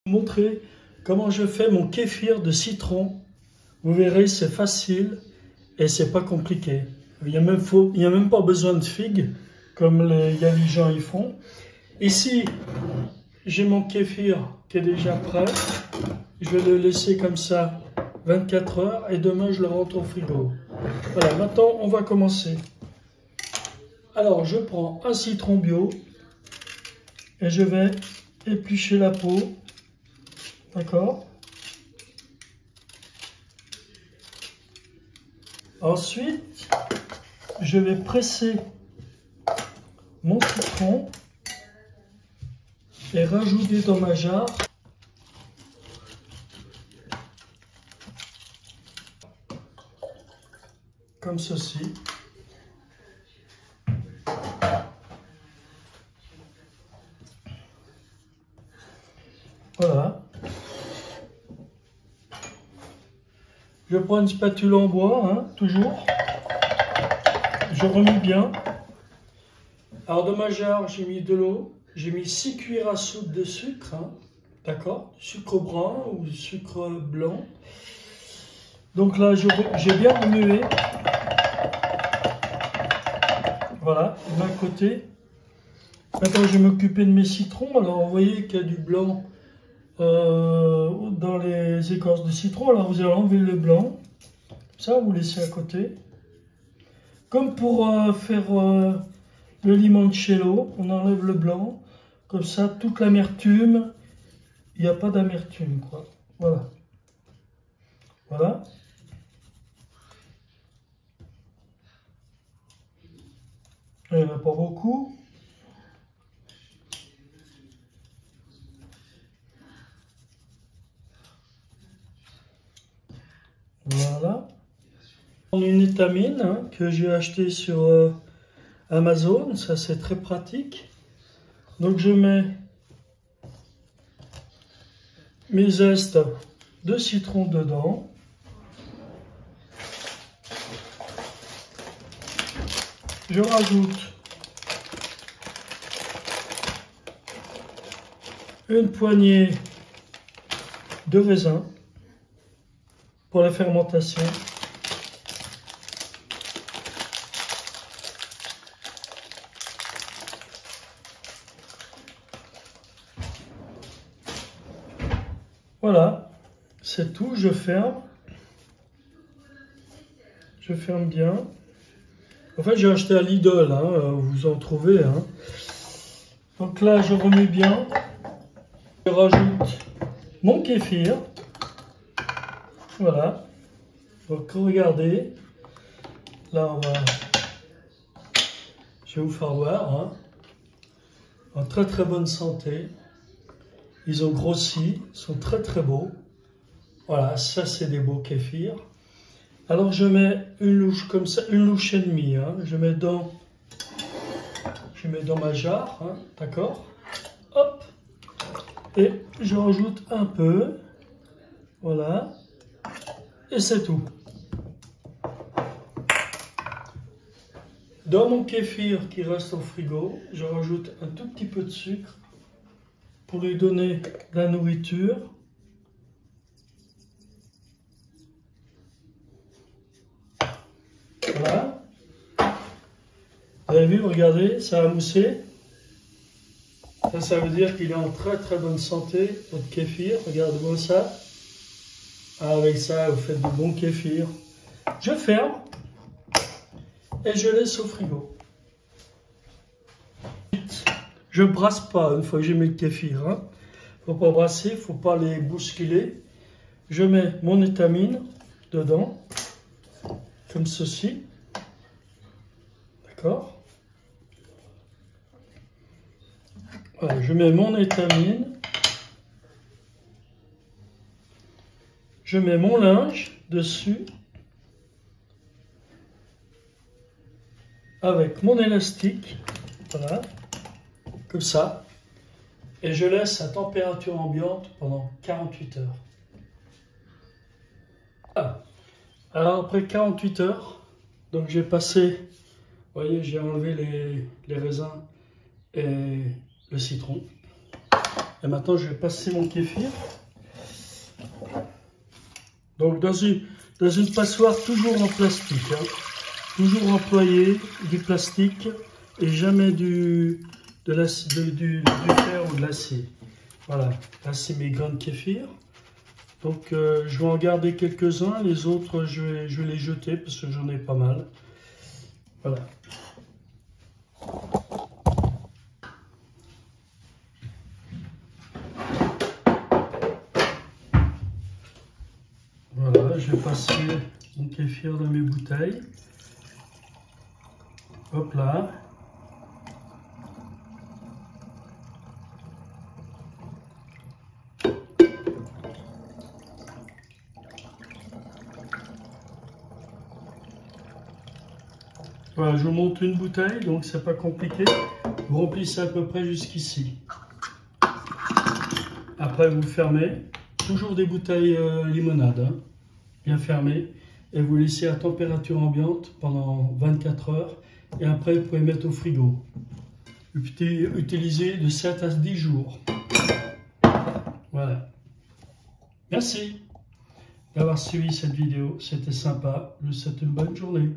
Montrer comment je fais mon kéfir de citron. Vous verrez, c'est facile et c'est pas compliqué. Il n'y a même pas besoin de figues comme les gens y font. Ici, j'ai mon kéfir qui est déjà prêt. Je vais le laisser comme ça 24 heures et demain je le rentre au frigo. Voilà, maintenant on va commencer. Alors je prends un citron bio et je vais éplucher la peau. D'accord. Ensuite, je vais presser mon citron et rajouter dans ma jarre comme ceci. Voilà. Je prends une spatule en bois, hein, toujours. Je remue bien. Alors dans ma jarre, j'ai mis de l'eau. J'ai mis 6 cuillères à soupe de sucre. Hein, d'accord? Sucre brun ou sucre blanc. Donc là, j'ai bien remué. Voilà, d'un côté. Maintenant, je vais m'occuper de mes citrons. Alors, vous voyez qu'il y a du blanc dans les écorces de citron. Alors, vous allez enlever le blanc. Ça, vous laissez à côté. Comme pour faire le limoncello, on enlève le blanc. Comme ça, toute l'amertume, il n'y a pas d'amertume, quoi. Voilà. Voilà. Il n'y en a pas beaucoup. Voilà. Une étamine hein, que j'ai acheté sur Amazon, ça c'est très pratique. Donc je mets mes zestes de citron dedans. Je rajoute une poignée de raisin pour la fermentation. Voilà, c'est tout, je ferme. Je ferme bien. En fait, j'ai acheté à Lidl, hein, vous en trouvez. Hein. Donc là, je remets bien. Je rajoute mon kéfir. Voilà. Donc regardez. Là, je vais vous faire voir. Hein. En très très bonne santé. Ils ont grossi, ils sont très très beaux. Voilà, ça c'est des beaux kéfirs. Alors je mets une louche comme ça, une louche et demie. Hein. Je mets dans ma jarre, hein, d'accord. Hop. Et je rajoute un peu. Voilà. Et c'est tout. Dans mon kéfir qui reste au frigo, je rajoute un tout petit peu de sucre pour lui donner de la nourriture. Voilà. Vous avez vu, regardez, ça a moussé. Ça veut dire qu'il est en très très bonne santé, votre kéfir. Regardez-moi ça. Avec ça, vous faites du bon kéfir. Je ferme et je laisse au frigo. Je ne brasse pas une fois que j'ai mis le kéfir. Il ne faut pas brasser, il ne faut pas les bousculer. Je mets mon étamine dedans, comme ceci. D'accord? Voilà, je mets mon étamine. Je mets mon linge dessus. Avec mon élastique. Voilà. Comme ça. Et je laisse à température ambiante pendant 48 heures. Voilà. Alors après 48 heures, donc j'ai passé, vous voyez, j'ai enlevé les raisins et le citron. Et maintenant, je vais passer mon kéfir. Donc, dans une passoire toujours en plastique. Hein. Toujours employer du plastique et jamais du fer ou de l'acier. Voilà, là c'est mes grains de kéfir. Donc je vais en garder quelques-uns, les autres je vais les jeter parce que j'en ai pas mal. Voilà. Voilà, je vais passer mon kéfir dans mes bouteilles. Hop là. Voilà, je vous montre une bouteille, donc c'est pas compliqué. Vous remplissez à peu près jusqu'ici. Après, vous fermez. Toujours des bouteilles limonade, hein, bien fermées. Et vous laissez à température ambiante pendant 24 heures. Et après, vous pouvez mettre au frigo. Utilisez de 7 à 10 jours. Voilà. Merci d'avoir suivi cette vidéo. C'était sympa. Je vous souhaite une bonne journée.